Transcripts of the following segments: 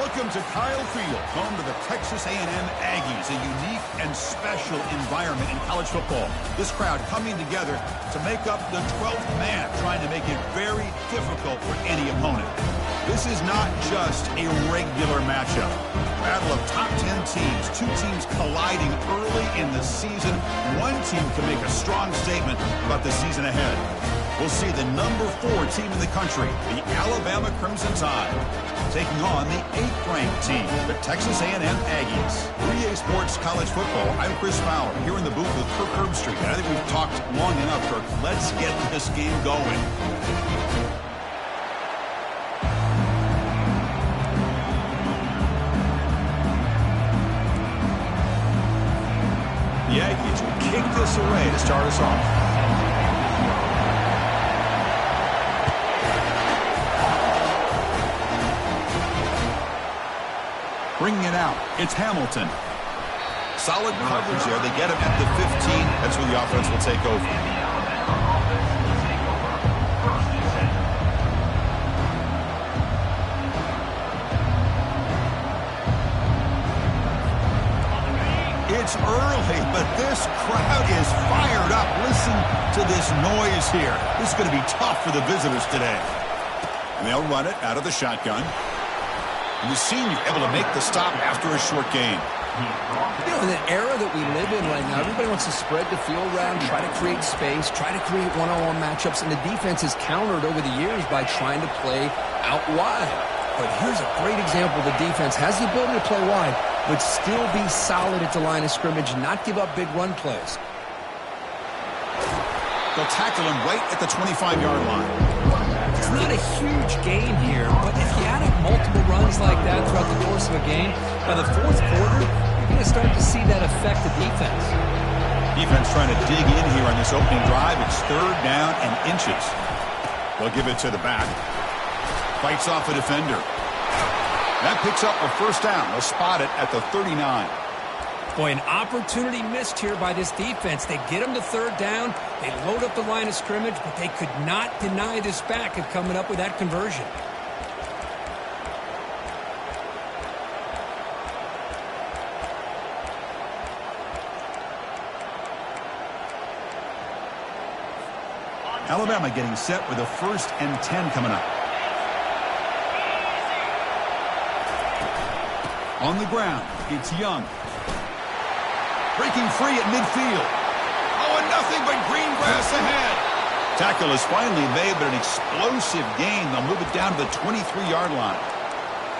Welcome to Kyle Field, home to the Texas A&M Aggies, a unique and special environment in college football. This crowd coming together to make up the 12th man, trying to make it very difficult for any opponent. This is not just a regular matchup. Battle of top 10 teams, two teams colliding early in the season. One team can make a strong statement about the season ahead. We'll see the number 4 team in the country, the Alabama Crimson Tide, taking on the 8th-ranked team, the Texas A&M Aggies. 3A Sports College Football, I'm Chris Fowler, here in the booth with Kirk Herbstreit. I think we've talked long enough, Kirk. Let's get this game going. The Aggies will kick this away to start us off. Bringing it out, it's Hamilton. Solid coverage there. They get him at the 15. That's where the offense will take over. It's early, but this crowd is fired up. Listen to this noise here. This is going to be tough for the visitors today. And they'll run it out of the shotgun. And the senior able to make the stop after a short gain. You know, in the era that we live in right now, everybody wants to spread the field around, try to create space, try to create one-on-one matchups, and the defense has countered over the years by trying to play out wide. But here's a great example. The defense has the ability to play wide, but still be solid at the line of scrimmage, not give up big run plays. They'll tackle him right at the 25-yard line. It's not a huge gain here, but if you add up multiple runs like that throughout the course of a game, by the 4th quarter, you're going to start to see that affect the defense. Defense trying to dig in here on this opening drive. It's 3rd down and inches. They'll give it to the back. Fights off a defender. That picks up a 1st down. They'll spot it at the 39. Boy, an opportunity missed here by this defense. They get them to 3rd down. They load up the line of scrimmage, but they could not deny this back of coming up with that conversion. Alabama getting set with a 1st and 10 coming up. On the ground, it's Young. Breaking free at midfield. Oh, and nothing but green grass ahead. Tackle is finally made, but an explosive gain. They'll move it down to the 23-yard line.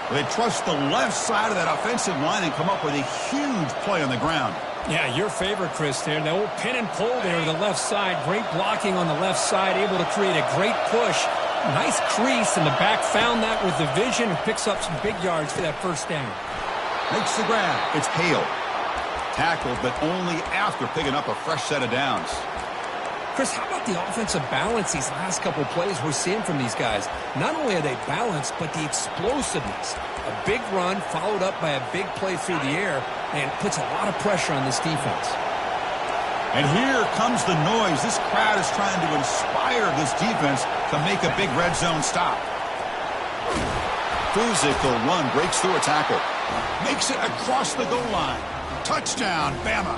They trust the left side of that offensive line and come up with a huge play on the ground. Yeah, your favorite, Chris, there. The old pin and pull there to the left side. Great blocking on the left side, able to create a great push. Nice crease, and the back found that with the vision and picks up some big yards for that 1st down. Makes the grab. It's Hale. Tackled, but only after picking up a fresh set of downs. Chris, how about the offensive balance these last couple plays we're seeing from these guys? Not only are they balanced, but the explosiveness. A big run followed up by a big play through the air, and puts a lot of pressure on this defense. And here comes the noise. This crowd is trying to inspire this defense to make a big red zone stop. Physical run, breaks through a tackle. Makes it across the goal line. Touchdown, Bama.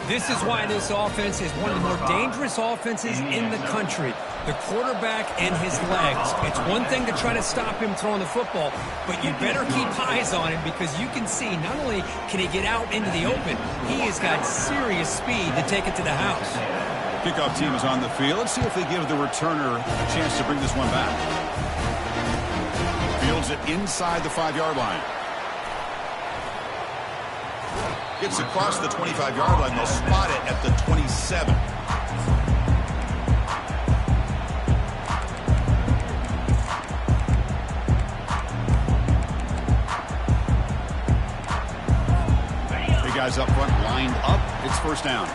This is why this offense is one of the more dangerous offenses in the country. The quarterback and his legs. It's one thing to try to stop him throwing the football, but you better keep eyes on him because you can see not only can he get out into the open, he has got serious speed to take it to the house. Kickoff team is on the field. Let's see if they give the returner a chance to bring this one back. Fields it inside the 5-yard line. Gets across the 25-yard line. They'll spot it at the 27. Big guys up front, lined up. It's 1st down.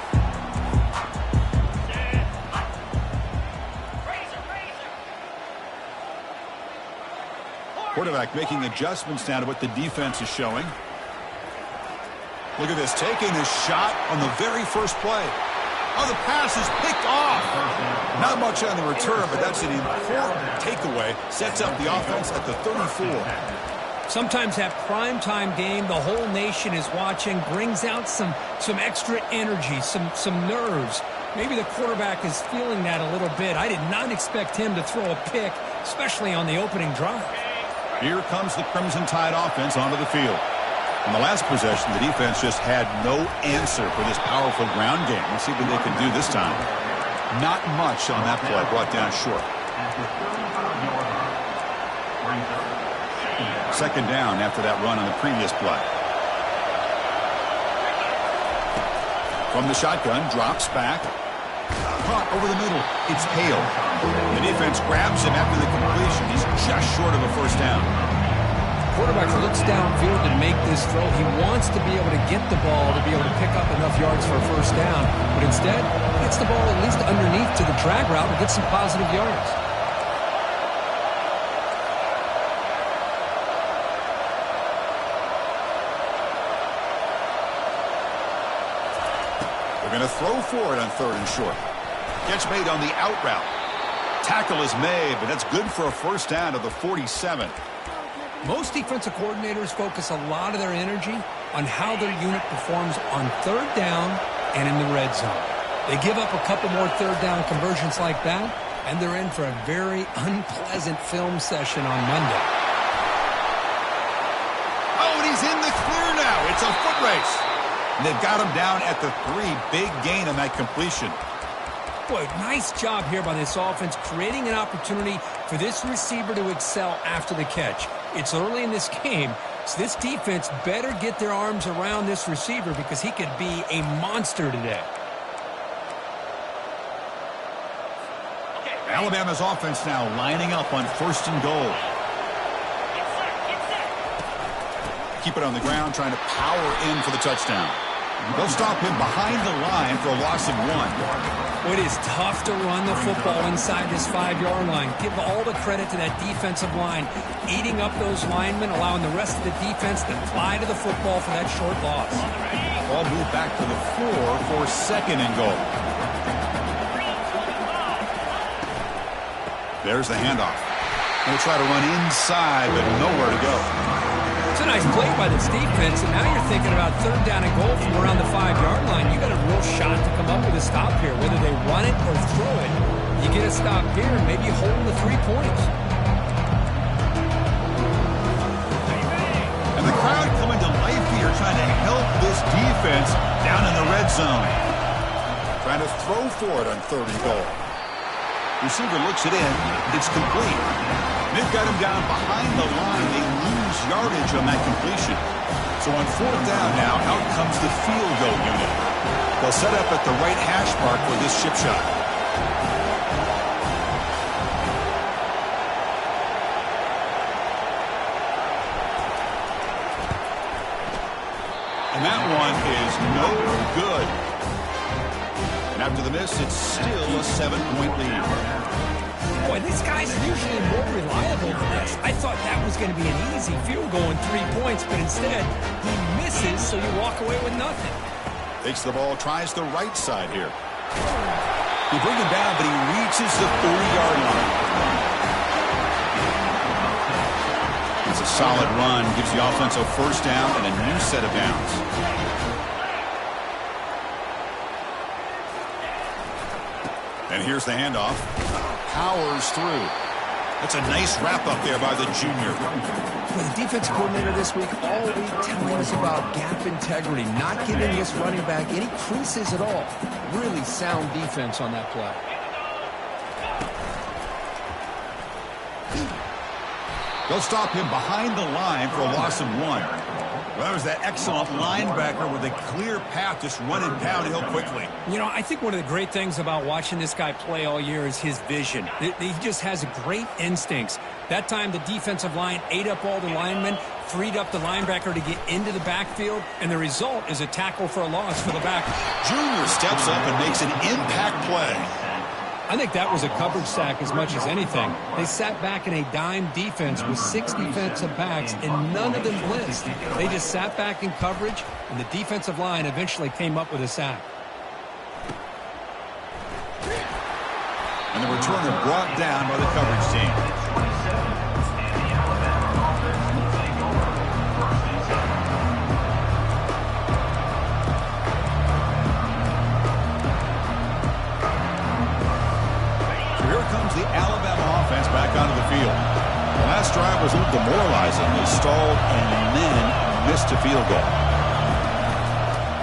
Quarterback making adjustments now to what the defense is showing. Look at this, taking a shot on the very first play. Oh, the pass is picked off. Not much on the return, but that's an important takeaway. Sets up the offense at the 34. Sometimes that primetime game, the whole nation is watching, brings out some extra energy, some nerves. Maybe the quarterback is feeling that a little bit. I did not expect him to throw a pick, especially on the opening drive. Here comes the Crimson Tide offense onto the field. In the last possession, the defense just had no answer for this powerful ground game. Let's see what they can do this time. Not much on that play, brought down short. Second down after that run on the previous play. From the shotgun, drops back. Caught over the middle. It's Hale. The defense grabs him after the completion. He's just short of a first down. Quarterback looks downfield to make this throw. He wants to be able to get the ball to be able to pick up enough yards for a first down. But instead, gets the ball at least underneath to the drag route and gets some positive yards. They're going to throw for it on 3rd and short. Catch made on the out route. Tackle is made, but that's good for a first down to the 47. Most defensive coordinators focus a lot of their energy on how their unit performs on 3rd down and in the red zone. They give up a couple more 3rd down conversions like that, and they're in for a very unpleasant film session on Monday. Oh, and he's in the clear now. It's a foot race. And they've got him down at the 3. Big gain on that completion. Boy, nice job here by this offense, creating an opportunity for this receiver to excel after the catch. It's early in this game, so this defense better get their arms around this receiver because he could be a monster today. Alabama's offense now lining up on 1st and goal. Keep it on the ground, trying to power in for the touchdown. They'll stop him behind the line for a loss of 1. It is tough to run the football inside this 5-yard line. Give all the credit to that defensive line, eating up those linemen, allowing the rest of the defense to fly to the football for that short loss. Ball moved back to the 4 for 2nd and goal. There's the handoff. They'll try to run inside, but nowhere to go. It's a nice play by this defense, and now you're thinking about 3rd down and goal from around the 5-yard line. You got a real shot to come up with a stop here, whether they run it or throw it. You get a stop here and maybe hold the 3 points. And the crowd coming to life here, trying to help this defense down in the red zone. Trying to throw for it on 3rd and goal. Receiver looks it in. It's complete. They've got him down behind the line. They lose yardage on that completion. So on 4th down now, out comes the field goal unit. They'll set up at the right hash mark for this chip shot. And that one is no good. And after the miss, it's still a 7-point lead. Boy, this guy's usually more reliable than this. I thought that was going to be an easy field goal in 3 points, but instead, he misses, so you walk away with nothing. Takes the ball, tries the right side here. They bring him down, but he reaches the 40-yard line. It's a solid run, gives the offense a first down and a new set of downs. And here's the handoff. Powers through. That's a nice wrap-up there by the junior. Well, the defense coordinator this week all week telling us about gap integrity, not giving this running back any creases at all. Really sound defense on that play. They'll stop him behind the line for a loss of 1. Well, that was that excellent linebacker with a clear path just running downhill quickly. You know, I think one of the great things about watching this guy play all year is his vision. He just has great instincts. That time, the defensive line ate up all the linemen, freed up the linebacker to get into the backfield, and the result is a tackle for a loss for the back. Junior steps up and makes an impact play. I think that was a coverage sack as much as anything. They sat back in a dime defense with 6 defensive backs, and none of them blitzed. They just sat back in coverage, and the defensive line eventually came up with a sack. And the returner brought down by the coverage team. was a little demoralizing. They stalled and then missed a field goal.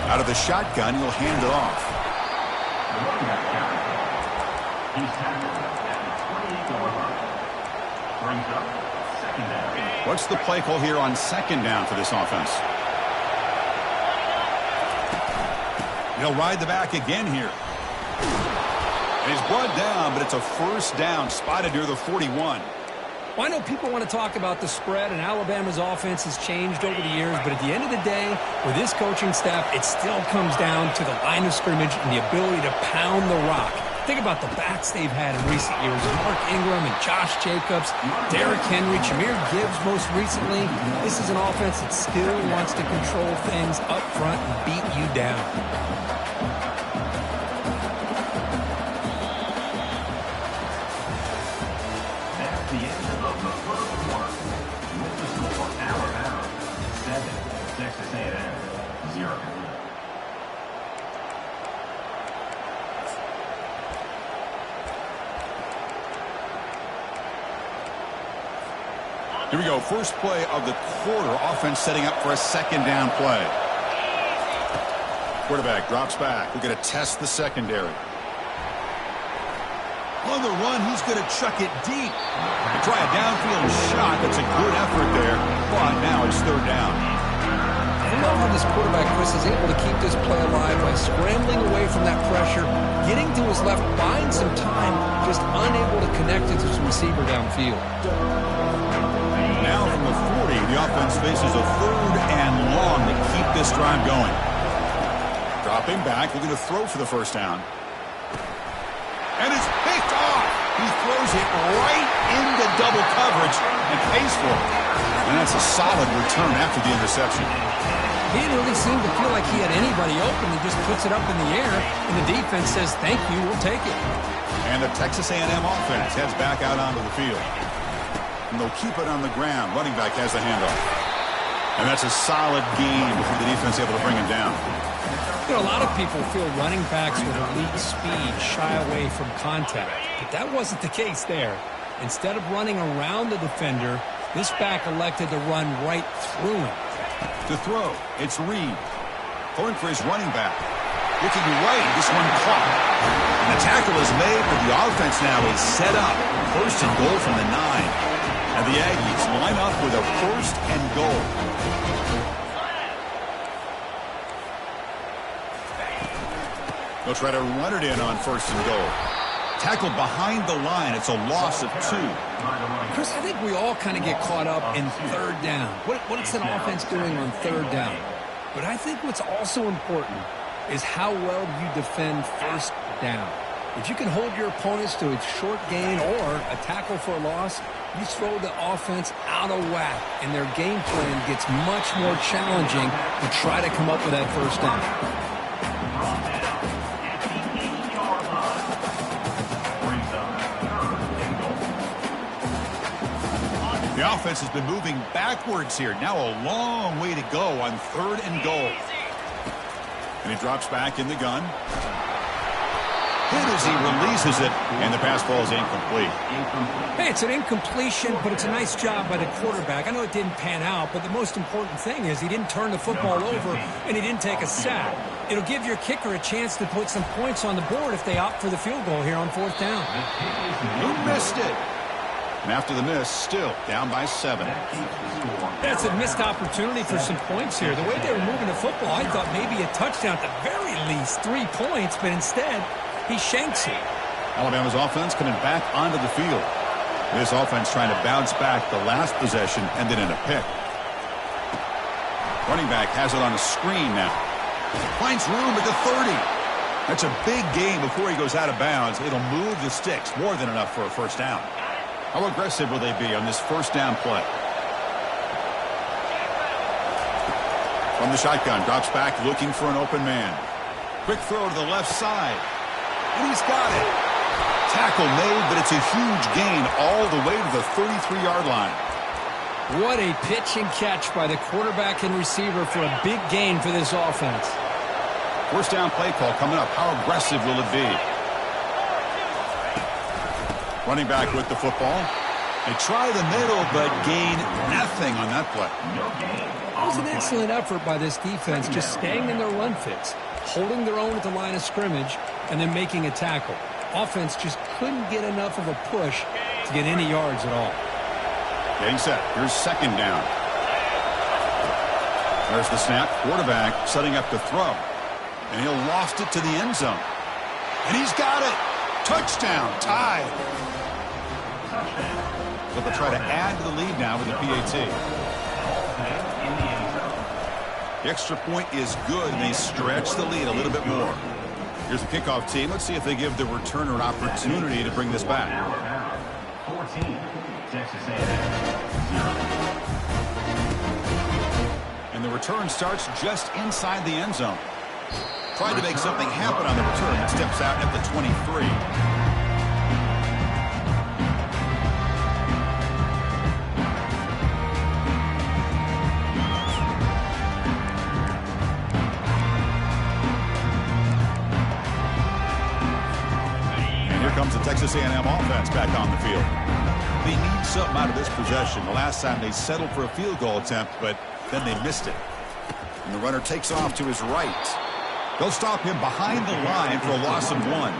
Out of the shotgun, he'll hand it off. What's the play call here on second down for this offense? He'll ride the back again here. And he's brought down, but it's a first down spotted near the 41. Well, I know people want to talk about the spread, and Alabama's offense has changed over the years, but at the end of the day, with this coaching staff, it still comes down to the line of scrimmage and the ability to pound the rock. Think about the backs they've had in recent years. Mark Ingram and Josh Jacobs, Derrick Henry, Jahmyr Gibbs most recently. This is an offense that still wants to control things up front and beat you down. Here we go. First play of the quarter. Offense setting up for a second down play. Quarterback drops back. We're going to test the secondary. On the run, he's going to chuck it deep. And try a downfield shot. That's a good effort there. But now it's third down. I love how this quarterback, Chris, is able to keep this play alive by scrambling away from that pressure, getting to his left, buying some time, just unable to connect to his receiver downfield. Now from the 40, the offense faces a third and long to keep this drive going. Dropping back, looking to throw for the first down. And it's picked off. He throws it right into double coverage and pays for it. And that's a solid return after the interception. He didn't really seem to feel like he had anybody open. He just puts it up in the air, and the defense says, thank you, we'll take it. And the Texas A&M offense heads back out onto the field. And they'll keep it on the ground. Running back has the handoff. And that's a solid game before the defense able to bring him down. You know, a lot of people feel running backs with elite speed shy away from contact. But that wasn't the case there. Instead of running around the defender, this back elected to run right through him. To throw, it's Reed. Going for his running back. Looking right, this one caught. And the tackle is made, but the offense now is set up. First and goal from the 9. And the Aggies line up with a first and goal. They'll try to run it in on first and goal. Tackled behind the line. It's a loss of 2. Chris, I think we all kind of get caught up in third down. What's an offense doing on third down? But I think what's also important is how well you defend first down. If you can hold your opponents to a short gain or a tackle for a loss, you throw the offense out of whack, and their game plan gets much more challenging to try to come up with that first down. The offense has been moving backwards here. Now a long way to go on third and goal. And he drops back in the gun. Hit as he releases it, and the pass ball is incomplete. Hey, it's an incompletion, but it's a nice job by the quarterback. I know it didn't pan out, but the most important thing is he didn't turn the football over, and he didn't take a sack. It'll give your kicker a chance to put some points on the board if they opt for the field goal here on fourth down. He missed it. And after the miss, still down by 7. That's a missed opportunity for some points here. The way they were moving the football, I thought maybe a touchdown at the very least, 3 points, but instead, he shanks it. Alabama's offense coming back onto the field. This offense trying to bounce back. The last possession ended in a pick. Running back has it on a screen now. Finds room at the 30. That's a big gain before he goes out of bounds. It'll move the sticks, more than enough for a first down. How aggressive will they be on this first down play? From the shotgun, drops back looking for an open man. Quick throw to the left side. And he's got it. Tackle made, but it's a huge gain all the way to the 33-yard line. What a pitch and catch by the quarterback and receiver for a big gain for this offense. First down play call coming up. How aggressive will it be? Running back with the football. They try the middle, but gain nothing on that play. It was an excellent effort by this defense, just staying in their run fits, holding their own at the line of scrimmage, and then making a tackle. Offense just couldn't get enough of a push to get any yards at all. Getting set. Here's second down. There's the snap. Quarterback setting up to throw. And he'll loft it to the end zone. And he's got it. Touchdown. Tie. So they'll try to add to the lead now with the PAT. The extra point is good, and they stretch the lead a little bit more. Here's the kickoff team. Let's see if they give the returner an opportunity to bring this back. 14, Texas A&M. And the return starts just inside the end zone. Tried to make something happen on the return, and steps out at the 23. Comes the Texas A&M offense back on the field. They need something out of this possession. The last time they settled for a field goal attempt, but then they missed it. And the runner takes off to his right. They'll stop him behind the line for a loss of 1.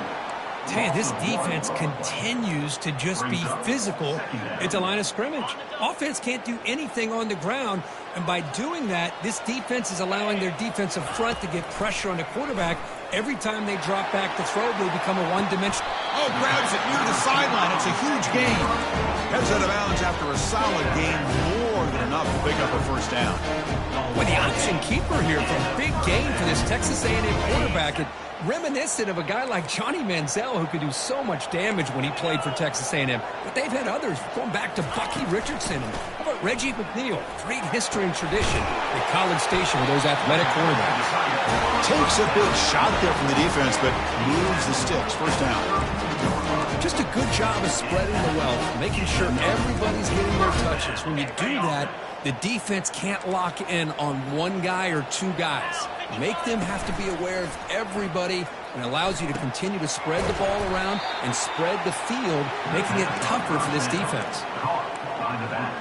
Tell you, this defense continues to just be physical at the line of scrimmage. Offense can't do anything on the ground, and by doing that, this defense is allowing their defensive front to get pressure on the quarterback. Every time they drop back to throw, they become a one-dimensional. Oh, grabs it near the sideline. It's a huge gain. Heads out of bounds after a solid gain, more than enough to pick up a first down. Well, the option keeper here for a big gain for this Texas A&M quarterback. And reminiscent of a guy like Johnny Manziel, who could do so much damage when he played for Texas A&M. But they've had others, going back to Bucky Richardson. How about Reggie McNeil? Great history and tradition at College Station with those athletic quarterbacks. Takes a big shot there from the defense, but moves the sticks. First down. Just a good job of spreading the wealth, making sure everybody's getting their touches. When you do that, the defense can't lock in on one guy or two guys. Make them have to be aware of everybody, and allows you to continue to spread the ball around and spread the field, making it tougher for this defense. Behind the back.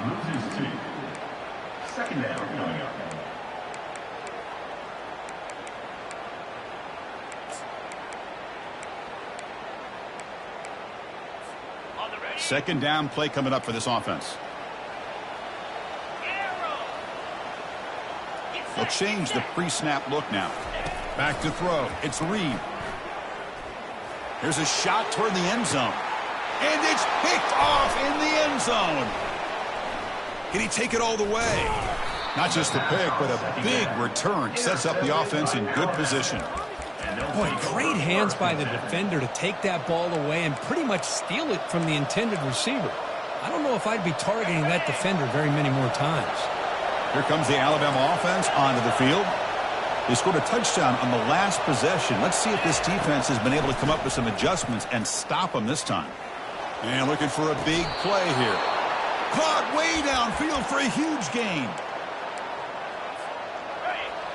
Loses 2. Second down coming up. Second down play coming up for this offense. They'll change the pre-snap look now. Back to throw. It's Reed. Here's a shot toward the end zone. And it's picked off in the end zone. Can he take it all the way? Not just a pick, but a big return. Sets up the offense in good position. Boy, great hands by the defender to take that ball away and pretty much steal it from the intended receiver. I don't know if I'd be targeting that defender very many more times. Here comes the Alabama offense onto the field. They scored a touchdown on the last possession. Let's see if this defense has been able to come up with some adjustments and stop them this time. And looking for a big play here. Caught way downfield for a huge gain.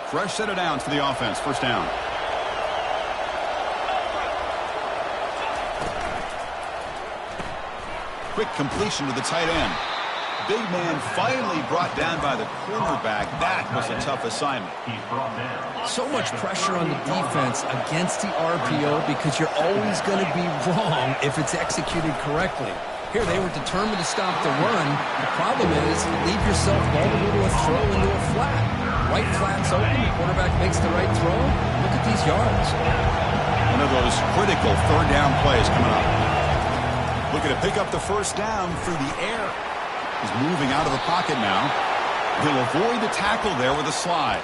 Fresh set of downs for the offense. First down. Quick completion to the tight end. Big man finally brought down by the cornerback. That was a tough assignment. So much pressure on the defense against the RPO because you're always going to be wrong if it's executed correctly. Here they were determined to stop the run. The problem is you leave yourself vulnerable to a throw into a flat. Right flat's open. The quarterback makes the right throw. Look at these yards. One of those critical third down plays coming up. Looking to pick up the first down through the air. He's moving out of the pocket now. He'll avoid the tackle there with a slide.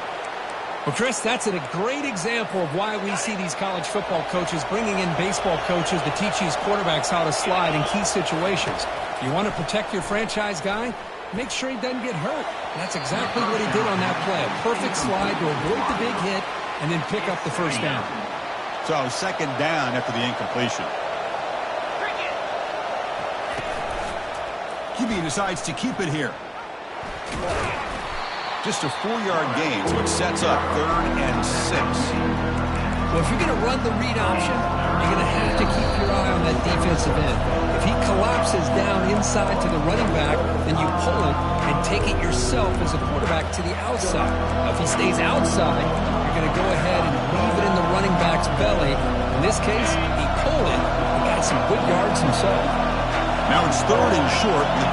Well, Chris, that's a great example of why we see these college football coaches bringing in baseball coaches to teach these quarterbacks how to slide in key situations. You want to protect your franchise guy? Make sure he doesn't get hurt. And that's exactly what he did on that play. A perfect slide to avoid the big hit and then pick up the first down. So second down after the incompletion. QB decides to keep it here. Just a 4-yard gain, so it sets up 3rd and 6. Well, if you're going to run the read option, you're going to have to keep your eye on that defensive end. If he collapses down inside to the running back, then you pull it and take it yourself as a quarterback to the outside. Now, if he stays outside, you're going to go ahead and leave it in the running back's belly. In this case, he pulled it and got some good yards himself. Now it's 3rd and short in the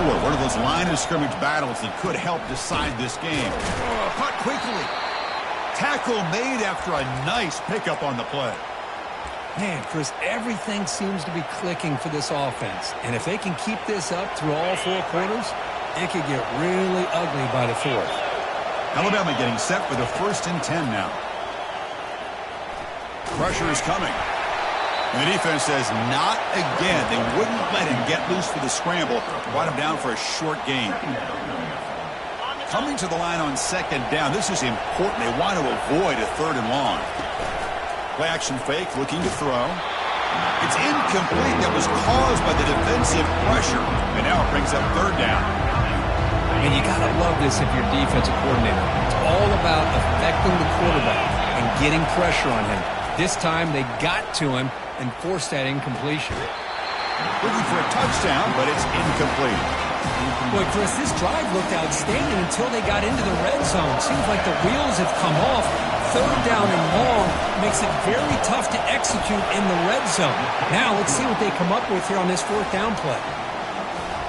24. One of those line of scrimmage battles that could help decide this game. Oh, caught quickly. Tackle made after a nice pickup on the play. Man, Chris, everything seems to be clicking for this offense. And if they can keep this up through all 4 quarters, it could get really ugly by the 4th. Alabama getting set for the 1st and 10 now. Pressure is coming. And the defense says not again. They wouldn't let him get loose for the scramble. Brought him down for a short gain. Coming to the line on 2nd down. This is important. They want to avoid a 3rd and long. Play action fake, looking to throw. It's incomplete. That was caused by the defensive pressure. And now it brings up 3rd down. And you got to love this if you're a defensive coordinator. It's all about affecting the quarterback and getting pressure on him. This time they got to him and forced that incompletion. Looking for a touchdown, but it's incomplete. Boy, Chris, this drive looked outstanding until they got into the red zone. Seems like the wheels have come off. 3rd down and long makes it very tough to execute in the red zone. Now let's see what they come up with here on this 4th down play.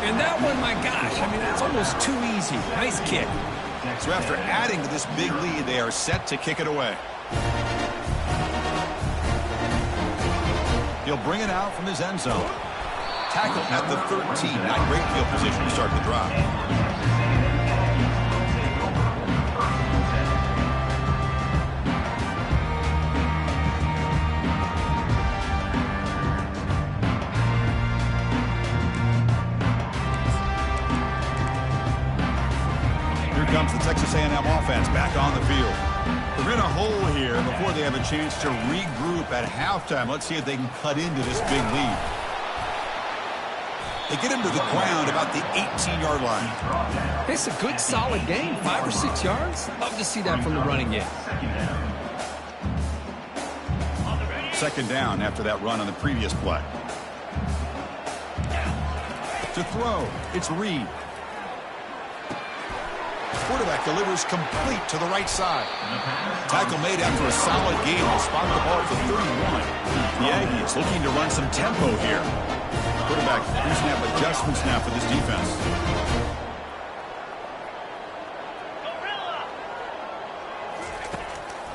And that one, my gosh, I mean, that's almost too easy. Nice kick. So after adding to this big lead, they are set to kick it away. He'll bring it out from his end zone. Tackle at the 13. Not great field position to start the drive. Here comes the Texas A&M offense back on the field. We're in a hole here before they have a chance to regroup at halftime. Let's see if they can cut into this big lead. They get him to the ground about the 18-yard line. It's a good, solid game. 5 or 6 yards. Love to see that from the running game. 2nd down after that run on the previous play. To throw, it's Reed. Quarterback delivers complete to the right side. Tackle made after a solid gain. Will spot the ball at the 31. The Aggies looking to run some tempo here. Quarterback pre-snap adjustments now for this defense.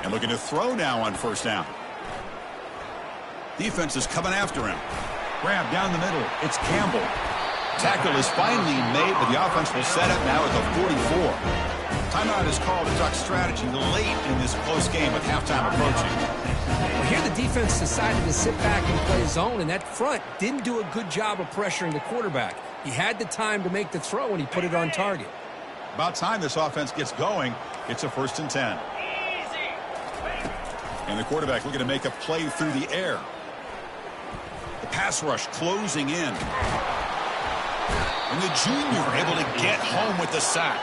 And looking to throw now on 1st down. Defense is coming after him. Grab down the middle. It's Campbell. Tackle is finally made, but the offense will set up now at the 44. Timeout is called to talk strategy late in this close game with halftime approaching. Well, here the defense decided to sit back and play zone, and that front didn't do a good job of pressuring the quarterback. He had the time to make the throw, and he put it on target. About time this offense gets going. It's a 1st and 10. And the quarterback looking to make a play through the air. The pass rush closing in. And the junior able to get home with the sack.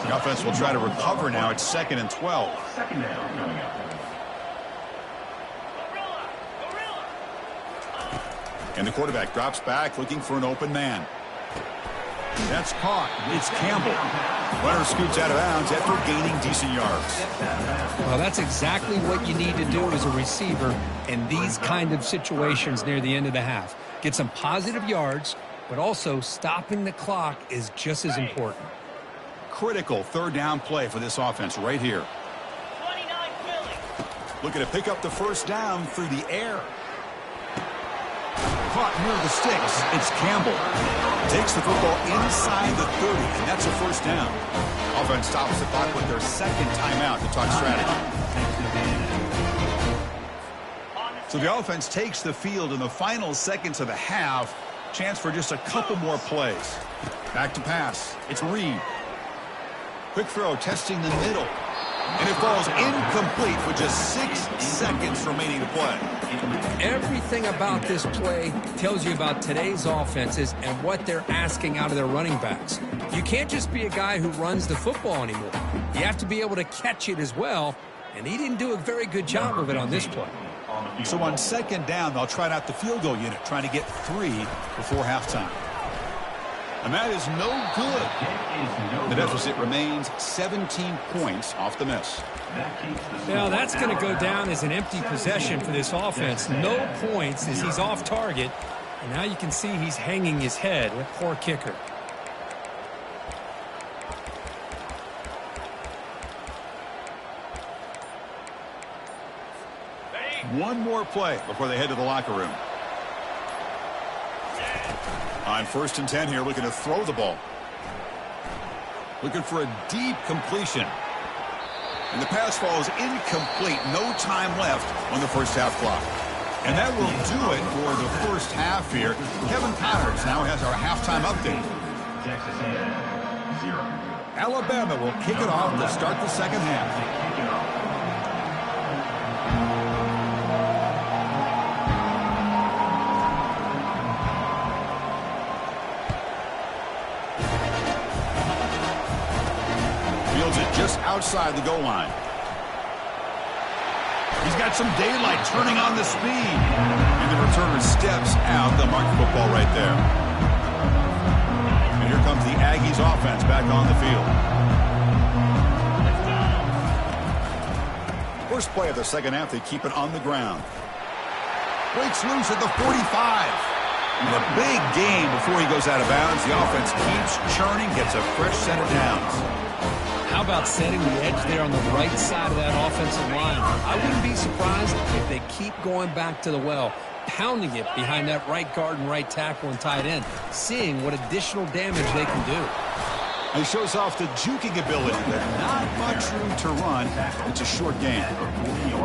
The offense will try to recover now. It's 2nd and 12. 2nd down coming up. And the quarterback drops back looking for an open man. That's caught. It's Campbell. Runner scoots out of bounds after gaining decent yards. Well, that's exactly what you need to do as a receiver in these kind of situations near the end of the half. Get some positive yards, but also stopping the clock is just as important. Critical 3rd down play for this offense right here. Looking to pick up the 1st down through the air. Caught near the sticks. It's Campbell. Takes the football inside the 30, and that's a 1st down. Offense stops the clock with their 2nd timeout to talk strategy. So the offense takes the field in the final seconds of the half. Chance for just a couple more plays. Back to pass. It's Reed. Quick throw, testing the middle. And it falls incomplete with just 6 seconds remaining to play. Everything about this play tells you about today's offenses and what they're asking out of their running backs. You can't just be a guy who runs the football anymore. You have to be able to catch it as well, and he didn't do a very good job of it on this play. So on second down, they'll try out the field goal unit, trying to get 3 before halftime. And that is no good. The deficit remains 17 points off the miss. Now that's going to go down as an empty possession for this offense. No points as he's off target. And now you can see he's hanging his head. A poor kicker. One more play before they head to the locker room. On 1st and 10 here, looking to throw the ball. Looking for a deep completion. And the pass falls incomplete. No time left on the first half clock. And that will do it for the first half here. Kevin Connors now has our halftime update. Texas A&M 0. Alabama will kick it off to start the second half. Just outside the goal line. He's got some daylight, turning on the speed. And the returner steps out. They'll mark the football right there. And here comes the Aggies offense back on the field. First play of the second half, they keep it on the ground. Breaks loose at the 45. And a big gain before he goes out of bounds. The offense keeps churning, gets a fresh set of downs. How about setting the edge there on the right side of that offensive line? I wouldn't be surprised if they keep going back to the well, pounding it behind that right guard and right tackle and tight end, seeing what additional damage they can do. He shows off the juking ability, but not much room to run. It's a short game.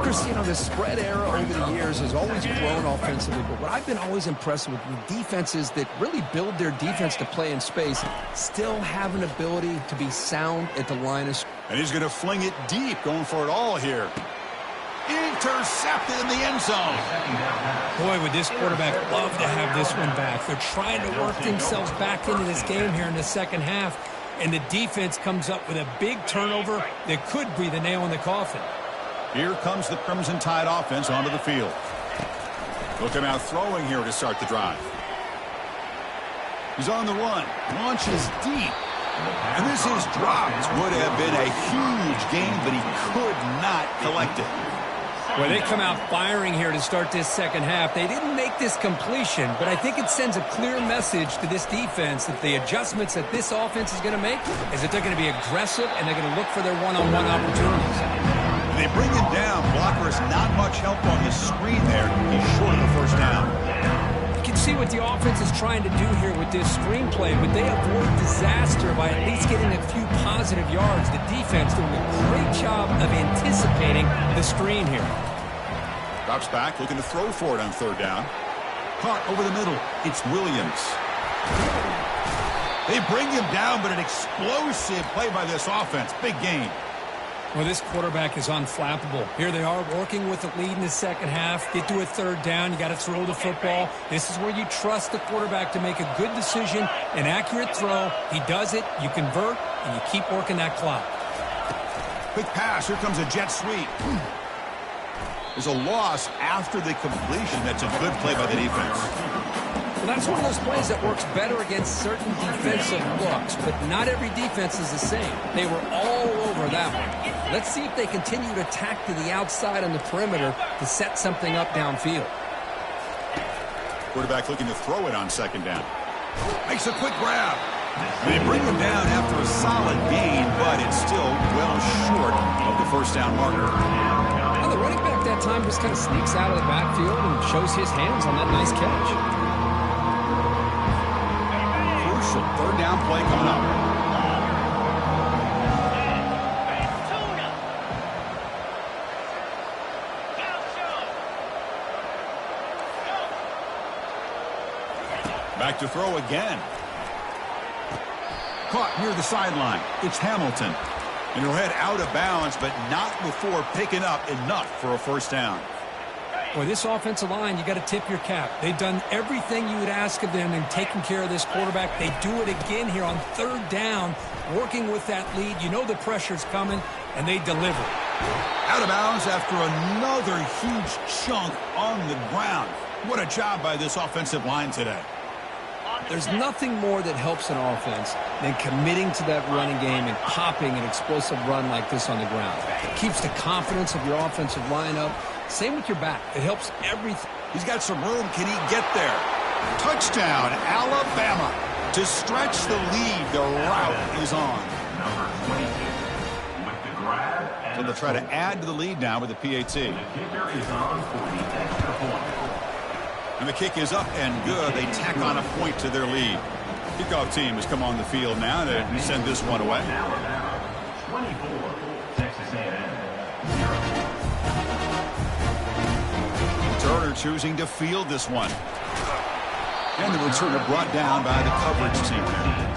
Chris, you know, the spread era over the years has always grown offensively, but what I've been always impressed with defenses that really build their defense to play in space still have an ability to be sound at the line of scrimmage. And he's going to fling it deep, going for it all here. Intercepted in the end zone. Boy, would this quarterback love to have this one back. They're trying to work themselves back into this game here in the second half. And the defense comes up with a big turnover that could be the nail in the coffin. Here comes the Crimson Tide offense onto the field. Look him out throwing here to start the drive. He's on the run. Launches deep. And this is dropped. Would have been a huge gain, but he could not collect it. Well, they come out firing here to start this second half. They didn't make this completion, but I think it sends a clear message to this defense that the adjustments that this offense is going to make is that they're going to be aggressive and they're going to look for their one-on-one opportunities. They bring him down. Blocker is not much help on his screen there. He's short of the first down. You can see what the offense is trying to do here with this screenplay, but they avoid disaster by at least getting a few positive yards. The defense doing a great job of anticipating the screen here. Drops back, looking to throw for it on third down. Caught over the middle. It's Williams. They bring him down, but an explosive play by this offense. Big gain. Well, this quarterback is unflappable. Here they are working with the lead in the second half. Get to a third down. You got to throw the football. This is where you trust the quarterback to make a good decision, an accurate throw. He does it. You convert, and you keep working that clock. Quick pass. Here comes a jet sweep. There's a loss after the completion. That's a good play by the defense. Well, that's one of those plays that works better against certain defensive looks, but not every defense is the same. They were all over that one. Let's see if they continue to attack to the outside on the perimeter to set something up downfield. Quarterback looking to throw it on second down. Makes a quick grab. They bring him down after a solid gain, but it's still well short of the first down marker. Well, the running back that time just kind of sneaks out of the backfield and shows his hands on that nice catch. Crucial third down play coming up. Back to throw again. Caught near the sideline. It's Hamilton. And he'll head out of bounds, but not before picking up enough for a first down. Boy, this offensive line, you got to tip your cap. They've done everything you would ask of them in taking care of this quarterback. They do it again here on third down, working with that lead. You know the pressure's coming, and they deliver. Out of bounds after another huge chunk on the ground. What a job by this offensive line today. There's nothing more that helps an offense than committing to that running game and popping an explosive run like this on the ground. It keeps the confidence of your offensive line up. Same with your back. It helps everything. He's got some room. Can he get there? Touchdown, Alabama. To stretch the lead, the route is on. Number 22 with the grab. So they'll try to add to the lead now with the PAT. The kicker is on for the extra point. And the kick is up and good. They tack on a point to their lead. Kickoff team has come on the field now to send this one away. Alabama 24, Texas A&M 0. Turner choosing to field this one. And the returner brought down by the coverage team there.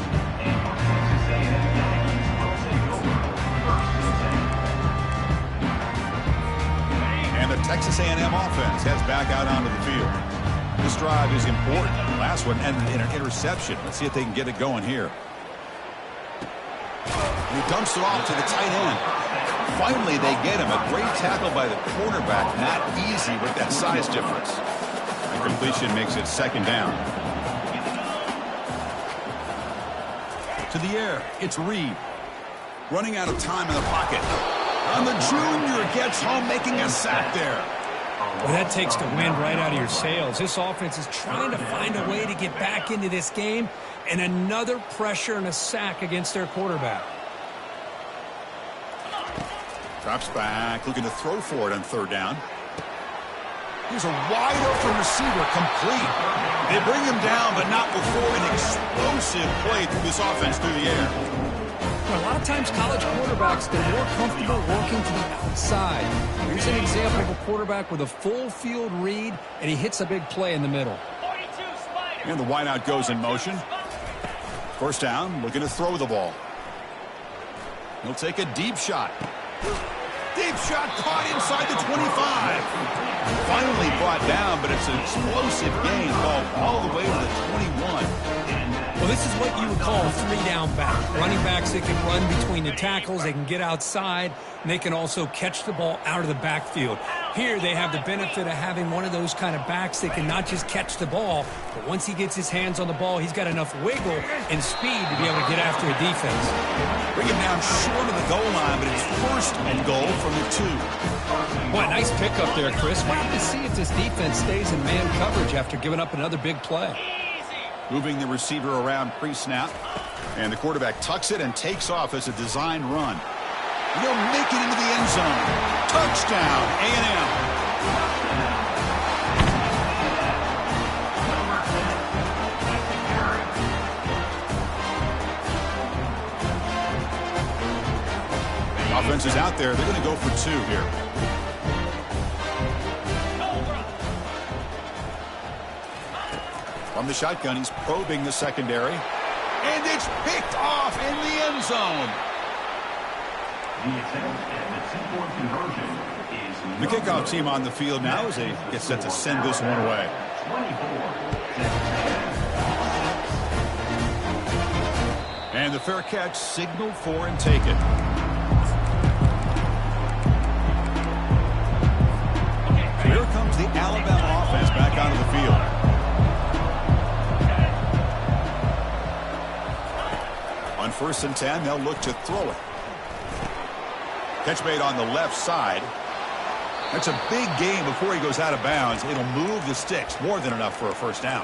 And the Texas A&M offense heads back out onto the field. This drive is important. The last one ended in an interception. Let's see if they can get it going here. He dumps it off to the tight end. Finally, they get him. A great tackle by the cornerback. Not easy with that size difference. The completion makes it second down. To the air, it's Reed. Running out of time in the pocket. And the junior gets home, making a sack there. Well, that takes the wind right out of your sails. This offense is trying to find a way to get back into this game, and another pressure and a sack against their quarterback. Drops back, looking to throw for it on third down. Here's a wide open receiver, complete. They bring him down, but not before an explosive play through this offense through the air. A lot of times college quarterbacks, they're more comfortable working to the outside. Here's an example of a quarterback with a full field read, and he hits a big play in the middle. And the wideout goes in motion. First down, looking to throw the ball. He'll take a deep shot. Deep shot caught inside the 25. Finally brought down, but it's an explosive gain. Ball all the way to the 21. Well, this is what you would call a three-down back. Running backs that can run between the tackles, they can get outside, and they can also catch the ball out of the backfield. Here they have the benefit of having one of those kind of backs that can not just catch the ball, but once he gets his hands on the ball, he's got enough wiggle and speed to be able to get after a defense. Bring him down short of the goal line, but it's first and goal from the 2. Boy, nice pickup there, Chris. We'll have to see if this defense stays in man coverage after giving up another big play. Moving the receiver around pre-snap. And the quarterback tucks it and takes off as a design run. He'll make it into the end zone. Touchdown, A&M. Offense is out there. They're going to go for 2 here. From the shotgun, he's probing the secondary. And it's picked off in the end zone. The attempt at the 2-point conversion is The kickoff team on the field now as they get set to send this one away. 24. And the fair catch signaled for and taken. Here comes the Alabama offense back onto the field. On 1st and 10, they'll look to throw it. Catch made on the left side. That's a big gain before he goes out of bounds. It'll move the sticks, more than enough for a first down.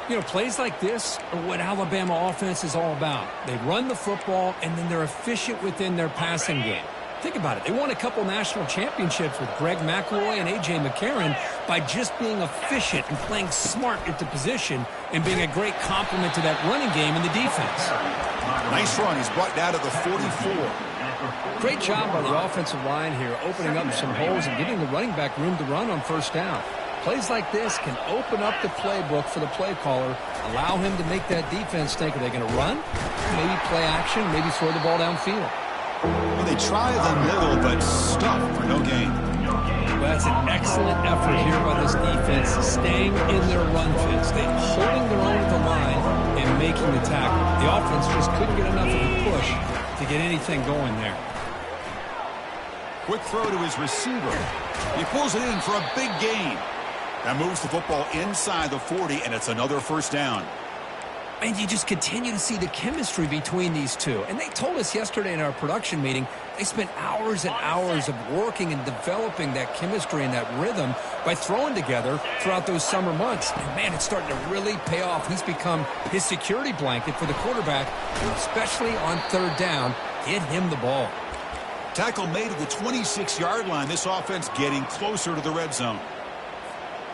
You know, plays like this are what Alabama offense is all about. They run the football, and then they're efficient within their passing game. Think about it. They won a couple national championships with Greg McElroy and A.J. McCarron by just being efficient and playing smart at the position and being a great complement to that running game and the defense. Nice run. He's brought down to the 44. Great job by the offensive line here, opening up some holes and giving the running back room to run on first down. Plays like this can open up the playbook for the play caller, allow him to make that defense think, are they going to run? Maybe play action, maybe throw the ball downfield. Well, they try the middle, but stuff for no gain. Well, that's an excellent effort here by this defense, staying in their run fits. They're holding their own at the line and making the tackle. The offense just couldn't get enough of a push to get anything going there. Quick throw to his receiver. He pulls it in for a big gain. That moves the football inside the 40, and it's another first down. And you just continue to see the chemistry between these two. And they told us yesterday in our production meeting, they spent hours and hours of working and developing that chemistry and that rhythm by throwing together throughout those summer months. And, man, it's starting to really pay off. He's become his security blanket for the quarterback, especially on third down. Get him the ball. Tackle made at the 26-yard line. This offense getting closer to the red zone.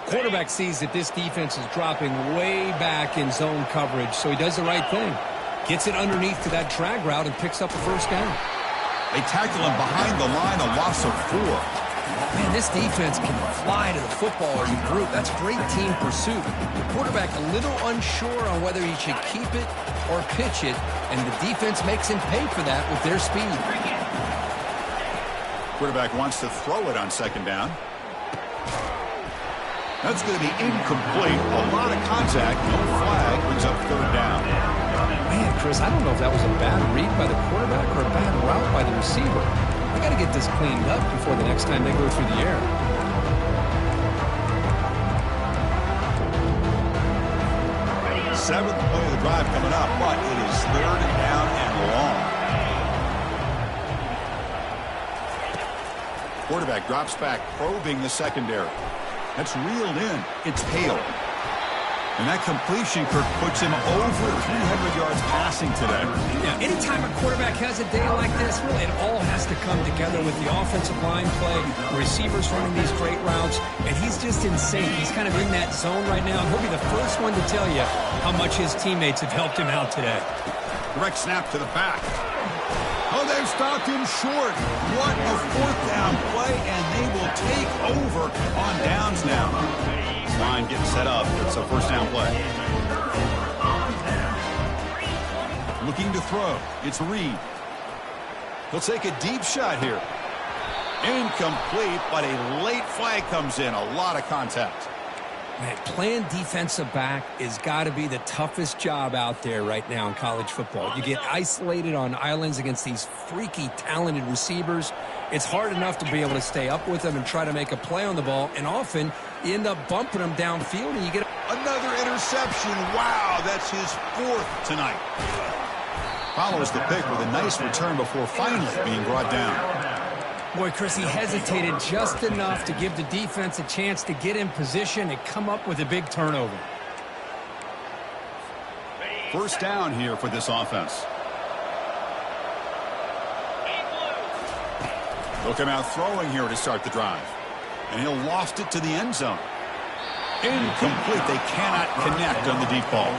Quarterback sees that this defense is dropping way back in zone coverage, so he does the right thing. Gets it underneath to that drag route and picks up a first down. They tackle him behind the line, a loss of 4. Man, this defense can fly to the football as a group. That's great team pursuit. The quarterback a little unsure on whether he should keep it or pitch it, and the defense makes him pay for that with their speed. Quarterback wants to throw it on second down. That's going to be incomplete. A lot of contact. No flag. Brings up third down. Man, Chris, I don't know if that was a bad read by the quarterback or a bad route by the receiver. They got to get this cleaned up before the next time they go through the air. Seventh play of the drive coming up, but it is third down and long. Quarterback drops back, probing the secondary. That's reeled in. It's Hale. And that completion, Kirk, puts him over 300 yards passing today. Yeah, anytime a quarterback has a day like this, really it all has to come together with the offensive line play, the receivers running these great routes, and he's just in sync. He's kind of in that zone right now, and he'll be the first one to tell you how much his teammates have helped him out today. Direct snap to the back. Oh, they've stopped him short. What a fourth down play, and they will take over on downs now. Line getting set up. It's a first down play. Looking to throw. It's Reed. He'll take a deep shot here. Incomplete, but a late flag comes in. A lot of contact. Man, playing defensive back has got to be the toughest job out there right now in college football. You get isolated on islands against these freaky, talented receivers. It's hard enough to be able to stay up with them and try to make a play on the ball, and often you end up bumping them downfield and you get another interception. Wow, that's his 4th tonight. Follows the pick with a nice return before finally being brought down. Boy, Chris, he hesitated just enough to give the defense a chance to get in position and come up with a big turnover. First down here for this offense. They'll come out throwing here to start the drive. And he'll loft it to the end zone. Incomplete. They cannot connect on the deep ball.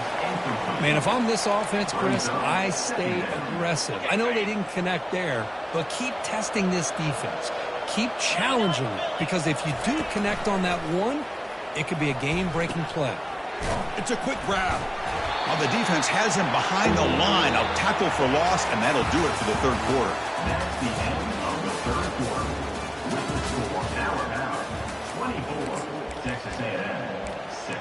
Man, if I'm this offense, Chris, I stay aggressive. I know they didn't connect there, but keep testing this defense. Keep challenging it, because if you do connect on that one, it could be a game-breaking play. It's a quick grab. Well, the defense has him behind the line. A tackle for loss, and that'll do it for the third quarter. That's the end of the third quarter. With the score now 24, Texas A&M 6.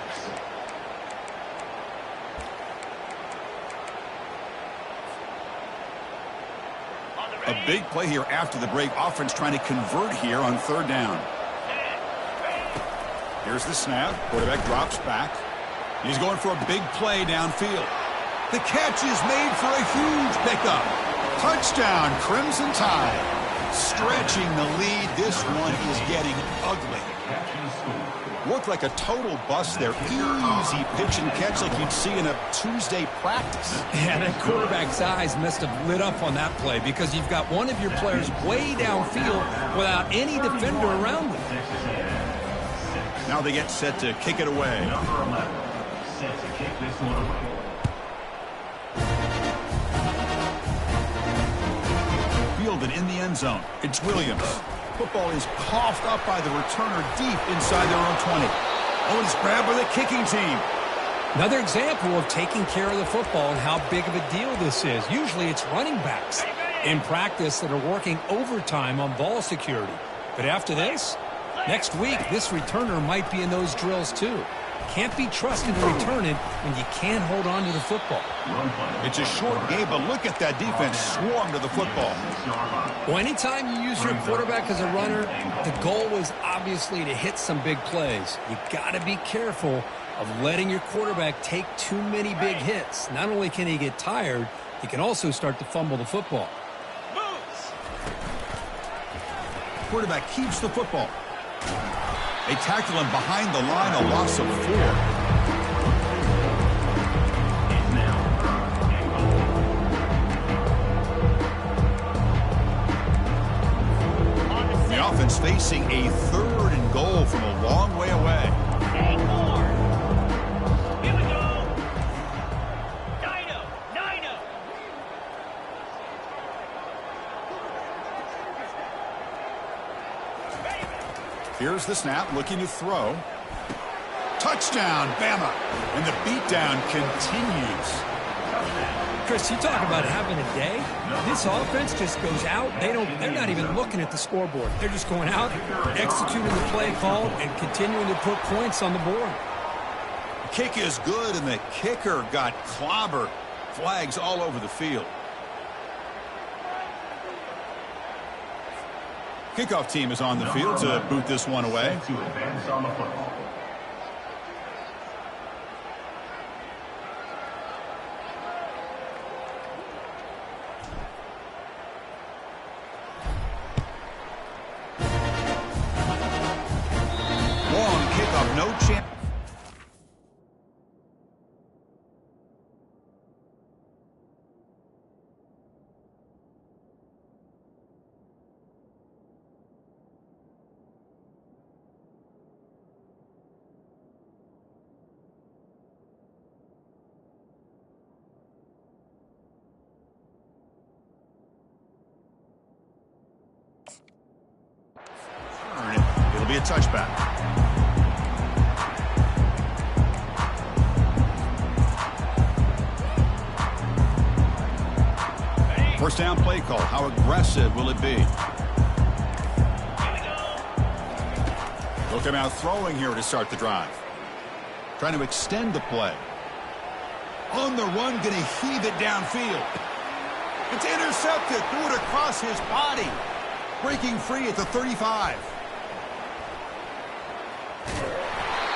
A big play here after the break. Offense trying to convert here on third down. Here's the snap. Quarterback drops back. He's going for a big play downfield. The catch is made for a huge pickup. Touchdown, Crimson Tide. Stretching the lead. This one is getting ugly. Looked like a total bust there. Easy pitch and catch like you'd see in a Tuesday practice. Yeah, that quarterback's eyes must have lit up on that play, because you've got one of your players way downfield without any defender around them. Now they get set to kick it away. Number 11 set to kick this one away. Fielded in the end zone. It's Williams. Football is coughed up by the returner deep inside their own 20. Oh, it's grabbed by the kicking team. Another example of taking care of the football and how big of a deal this is. Usually it's running backs in practice that are working overtime on ball security. But after this, next week, this returner might be in those drills too. can't be trusted to return it when you can't hold on to the football. It's a short game, but look at that defense swarm to the football. Well, anytime you use your quarterback as a runner, the goal is obviously to hit some big plays. You got to be careful of letting your quarterback take too many big hits. Not only can he get tired, he can also start to fumble the football. Quarterback keeps the football. They tackle him behind the line, a loss of 4. The offense facing a 3rd and goal from a long way away. Here we go. Dino. Here's the snap, looking to throw. Touchdown, Bama. And the beatdown continues. Chris, you talk about having a day. This offense just goes out. They're not even looking at the scoreboard. They're just going out, executing the play call, and continuing to put points on the board. The kick is good, and the kicker got clobbered. Flags all over the field. Kickoff team is on the field to boot this one away. To advance on the football. Long kickoff, no chance. It'll be a touchback. First down play call. How aggressive will it be? Look him out throwing here to start the drive. Trying to extend the play. On the run, going to heave it downfield. It's intercepted. Threw it across his body. Breaking free at the 35.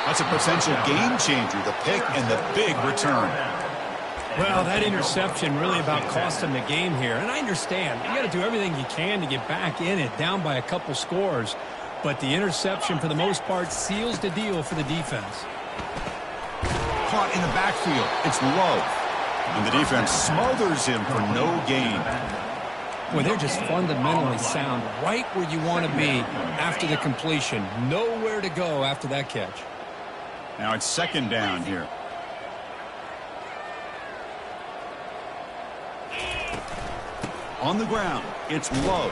That's a potential game changer, the pick and the big return. Well, that interception really about cost them the game here. And I understand. You got to do everything you can to get back in it, down by a couple scores. But the interception, for the most part, seals the deal for the defense. Caught in the backfield. It's Love. And the defense smothers him for no gain. Well, they're just fundamentally sound, right where you want to be after the completion. Nowhere to go after that catch. Now it's second down here. On the ground, it's Love.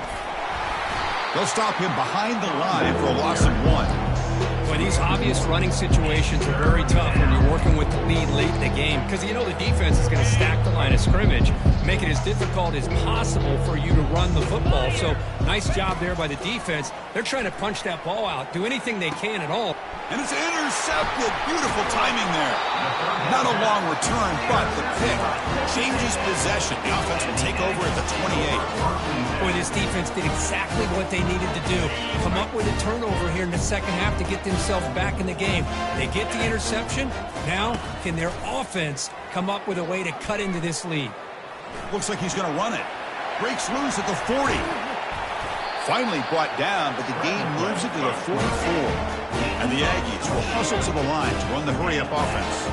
They'll stop him behind the line for a loss of 1. Well, these obvious running situations are very tough when you're working with the lead late in the game because you know the defense is going to stack the line of scrimmage, make it as difficult as possible for you to run the football. So nice job there by the defense. They're trying to punch that ball out, do anything they can at all. And it's intercepted. Beautiful timing there. Not a long return, but the pick changes possession. The offense will take over at the 28. Boy, this defense did exactly what they needed to do. Come up with a turnover here in the second half to get themselves back in the game. They get the interception. Now, can their offense come up with a way to cut into this lead? Looks like he's going to run it. Breaks loose at the 40. Finally brought down, but the gain moves it to the 44. And the Aggies will hustle to the line to run the hurry-up offense.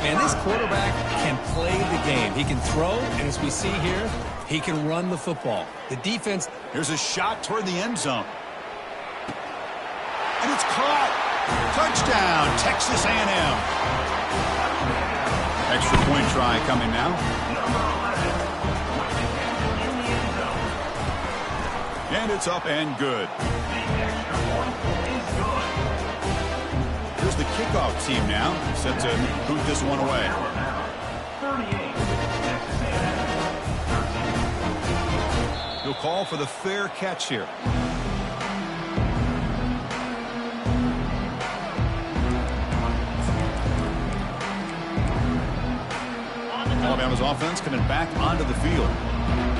Man, this quarterback can play the game. He can throw, and as we see here, he can run the football. The defense... Here's a shot toward the end zone. And it's caught. Touchdown, Texas A&M. Extra point try coming now. And it's up and good. Here's the kickoff team now, set to boot this one away. He'll call for the fair catch here. Alabama's offense coming back onto the field.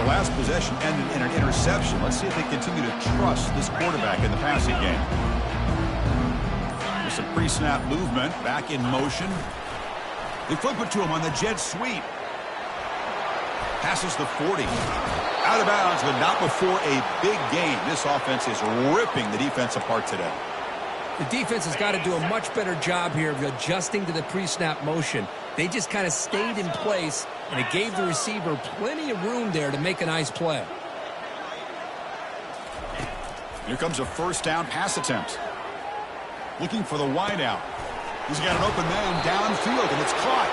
The last possession ended in an interception. Let's see if they continue to trust this quarterback in the passing game. There's some pre-snap movement, back in motion. They flip it to him on the jet sweep. Passes the 40. Out of bounds, but not before a big gain. This offense is ripping the defense apart today. The defense has got to do a much better job here of adjusting to the pre-snap motion. They just kind of stayed in place, and it gave the receiver plenty of room there to make a nice play. Here comes a first down pass attempt. Looking for the wideout. He's got an open man downfield, and it's caught.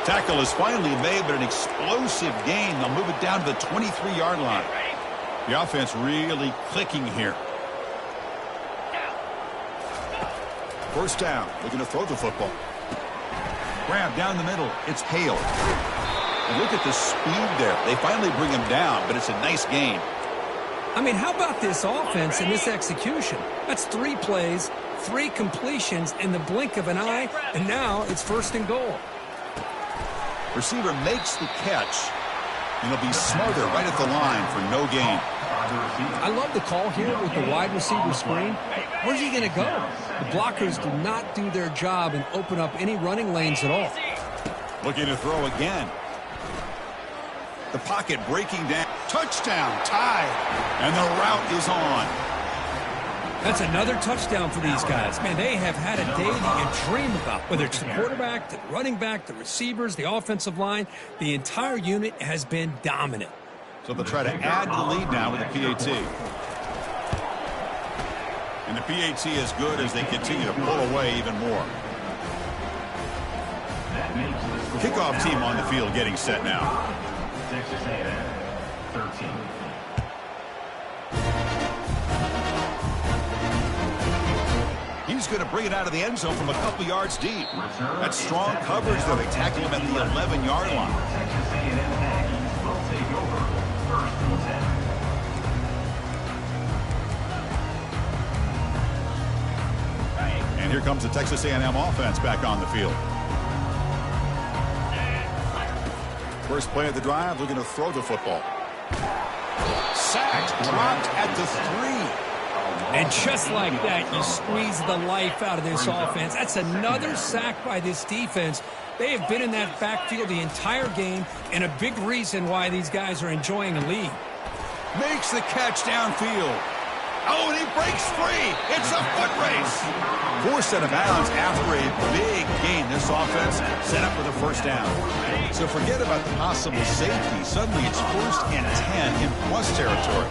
Tackle is finally made, but an explosive gain. They'll move it down to the 23-yard line. The offense really clicking here. First down, looking to throw the football. Grab down the middle. It's Hale. And look at the speed there. They finally bring him down, but it's a nice gain. I mean, how about this offense and this execution? That's 3 plays, 3 completions in the blink of an eye, and now it's first and goal. Receiver makes the catch, and he'll be smothered right at the line for no gain. I love the call here with the wide receiver screen. Where's he going to go? The blockers do not do their job and open up any running lanes at all. Looking to throw again. The pocket breaking down. Touchdown, tied. And the route is on. That's another touchdown for these guys. Man, they have had a day that you dream about. Whether it's the quarterback, the running back, the receivers, the offensive line, the entire unit has been dominant. So they'll try to add the lead now with the PAT. And the PAT is good as they continue to pull away even more. Kickoff team on the field getting set now. Texas A&M, 13. He's going to bring it out of the end zone from a couple yards deep. That's strong coverage, though. They tackle him at the 11-yard line. Texas A&M Aggies will take over first and 10. And here comes the Texas A&M offense back on the field. First play of the drive, looking to throw the football. Sacked, dropped at the 3. And just like that, you squeeze the life out of this offense. That's another sack by this defense. They have been in that backfield the entire game, and a big reason why these guys are enjoying a lead. Makes the catch downfield. Oh, and he breaks free. It's a foot race. Forced out of bounds after a big gain. This offense set up for the first down. So forget about the possible safety. Suddenly it's first and 10 in plus territory.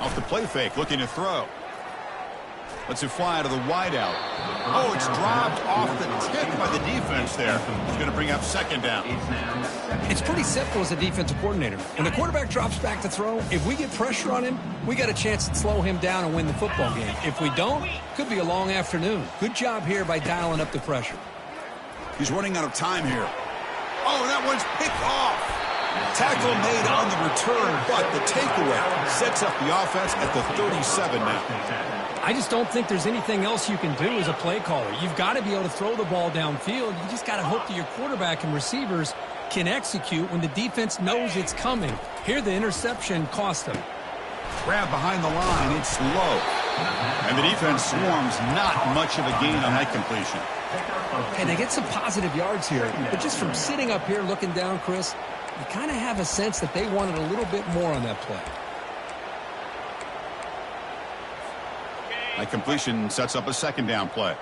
Off the play fake, looking to throw. Lets it fly out of the wideout. Oh, it's dropped off the tip by the defense there. It's going to bring up second down. It's pretty simple as a defensive coordinator. When the quarterback drops back to throw, if we get pressure on him, we got a chance to slow him down and win the football game. If we don't, could be a long afternoon. Good job here by dialing up the pressure. He's running out of time here. Oh, that one's picked off. Tackle made on the return, but the takeaway sets up the offense at the 37 now. I just don't think there's anything else you can do as a play caller. You've got to be able to throw the ball downfield. You just got to hope that your quarterback and receivers can execute when the defense knows it's coming. Here, the interception cost them. Grab behind the line, it's low. And the defense swarms, not much of a gain on that completion. And they get some positive yards here, but just from sitting up here looking down, Chris, you kind of have a sense that they wanted a little bit more on that play. That completion sets up a second down play.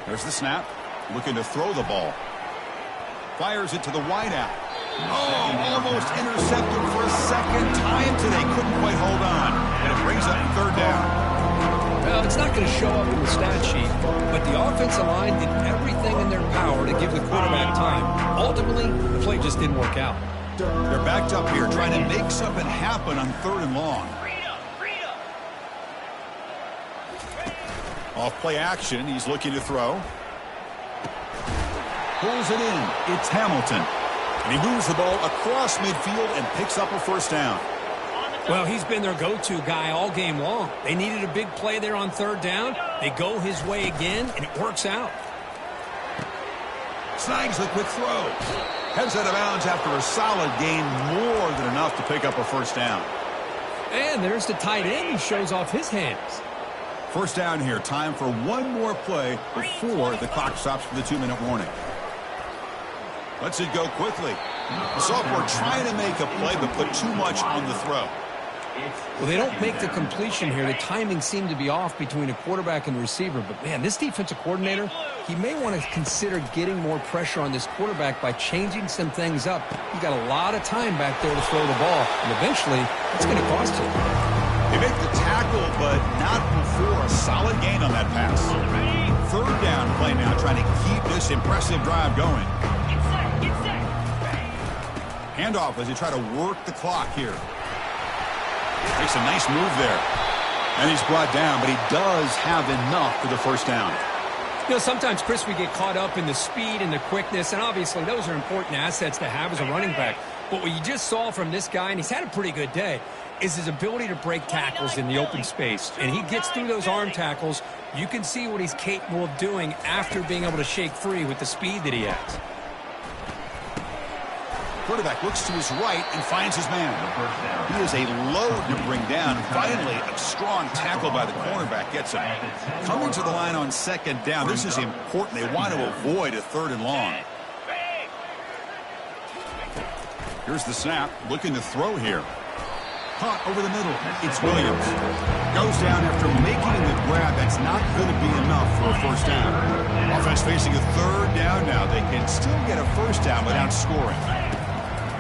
There's the snap. Looking to throw the ball. Fires it to the wideout. Oh, almost intercepted for a second time today. Couldn't quite hold on. And it brings up third down. Well, it's not going to show up in the stat sheet, but the offensive line did everything in their power to give the quarterback time. Ultimately, the play just didn't work out. They're backed up here trying to make something happen on third and long. Off play action, he's looking to throw. Pulls it in. It's Hamilton. And he moves the ball across midfield and picks up a first down. Well, he's been their go-to guy all game long. They needed a big play there on third down. They go his way again, and it works out. Snags the quick throw. Heads out of bounds after a solid gain, more than enough to pick up a first down. And there's the tight end who shows off his hands. First down here. Time for one more play before the clock stops for the 2-minute warning. Lets it go quickly. The sophomore trying to make a play, but put too much on the throw. Well, they don't make the completion here. The timing seemed to be off between a quarterback and receiver. But, man, this defensive coordinator, he may want to consider getting more pressure on this quarterback by changing some things up. He got a lot of time back there to throw the ball, and eventually it's going to cost him. They make the tackle, but not before a solid gain on that pass. Third down play now, trying to keep this impressive drive going. Get set. Handoff as they try to work the clock here. Makes a nice move there. And he's brought down, but he does have enough for the first down. You know, sometimes, Chris, we get caught up in the speed and the quickness, and obviously those are important assets to have as a running back. But what you just saw from this guy, and he's had a pretty good day, is his ability to break tackles in the open space. And he gets through those arm tackles. You can see what he's capable of doing after being able to shake free with the speed that he has. Quarterback looks to his right and finds his man. He is a load to bring down. Finally, a strong tackle by the cornerback gets him. Coming to the line on second down. This is important. They want to avoid a third and long. Here's the snap. Looking to throw here. Caught over the middle. It's Williams. Goes down after making the grab. That's not going to be enough for a first down. Offense facing a third down now. They can still get a first down without scoring.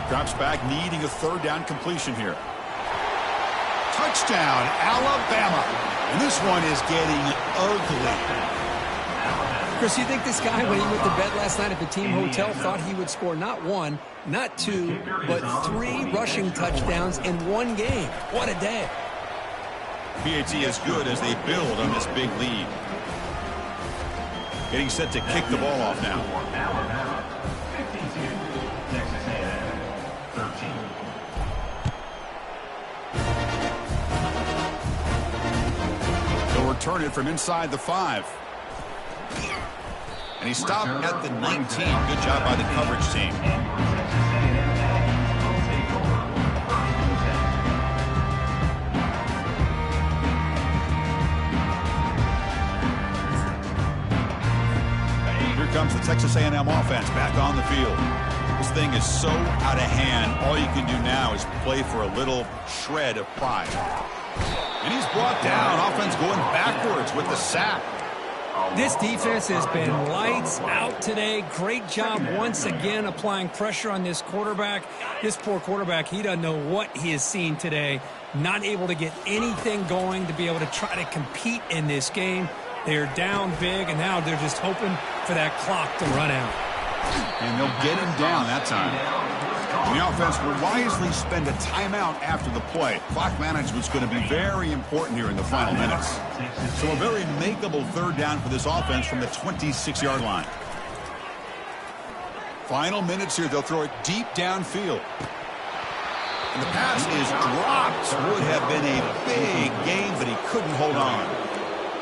Drops back, needing a third down completion here. Touchdown, Alabama. And this one is getting ugly. Chris, you think this guy, when he went to bed last night at the team hotel, thought he would score not one, not two, but 3 rushing touchdowns in one game? What a day. PAT is good as they build on this big lead. Getting set to kick the ball off now. Alabama, 52. Texas A&M, 13. They'll return it from inside the 5. And he stopped at the 19. Good job by the coverage team. Here comes the Texas A&M offense back on the field. This thing is so out of hand. All you can do now is play for a little shred of pride. And he's brought down. Offense going backwards with the sack. This defense has been lights out today. Great job once again applying pressure on this quarterback. This poor quarterback, he doesn't know what he has seen today. Not able to get anything going to be able to try to compete in this game. They're down big, and now they're just hoping for that clock to run out. And they'll get him down that time. The offense will wisely spend a timeout after the play. Clock management's going to be very important here in the final minutes. So a very makeable third down for this offense from the 26-yard line. Final minutes here. They'll throw it deep downfield. And the pass is dropped. Would have been a big gain, but he couldn't hold on.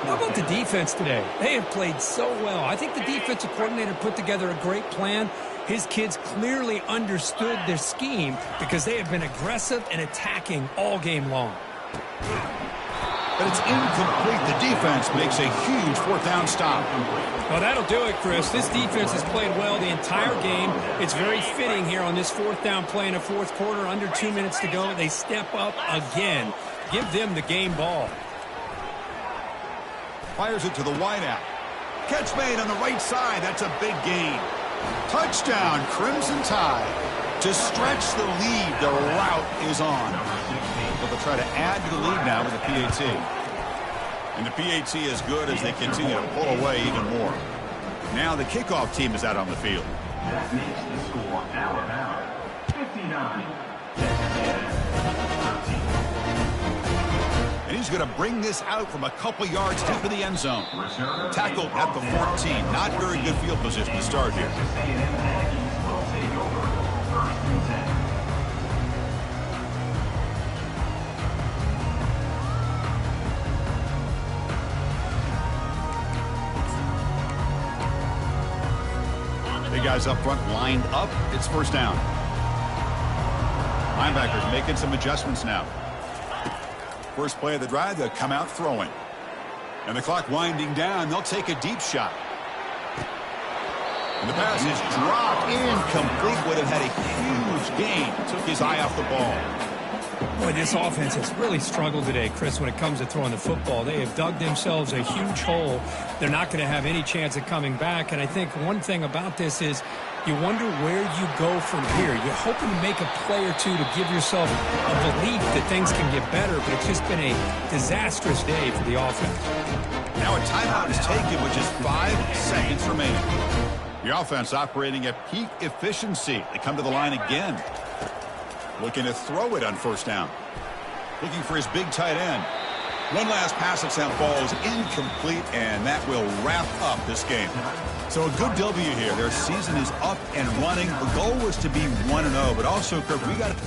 How about the defense today? They have played so well. I think the defensive coordinator put together a great plan. His kids clearly understood their scheme because they have been aggressive and attacking all game long. But it's incomplete. The defense makes a huge fourth down stop. Well, that'll do it, Chris. This defense has played well the entire game. It's very fitting here on this fourth down play in the fourth quarter. Under 2 minutes to go. They step up again. Give them the game ball. Fires it to the wideout. Catch made on the right side. That's a big gain. Touchdown, Crimson Tide. To stretch the lead, the route is on. But they'll try to add to the lead now with the PAT. And the PAT is good as they continue to pull away even more. Now the kickoff team is out on the field. That makes the score Alabama, 59. Texas A&M, 13. And he's going to bring this out from a couple yards deep in the end zone. Tackled at the 14. Not very good field position to start here. Guys up front lined up. It's first down. Linebackers making some adjustments now. First play of the drive, they'll come out throwing. And the clock winding down, they'll take a deep shot. And the pass is dropped, incomplete. Would have had a huge gain. Took his eye off the ball. Boy, this offense has really struggled today, Chris, when it comes to throwing the football. They have dug themselves a huge hole. They're not going to have any chance of coming back. And I think one thing about this is you wonder where you go from here. You're hoping to make a play or two to give yourself a belief that things can get better, but it's just been a disastrous day for the offense. Now a timeout is taken with just 5 seconds remaining. The offense operating at peak efficiency. They come to the line again. Looking to throw it on first down. Looking for his big tight end. One last pass attempt falls incomplete, and that will wrap up this game. So a good W here. Their season is up and running. The goal was to be 1-0, but also, Kirk, we got to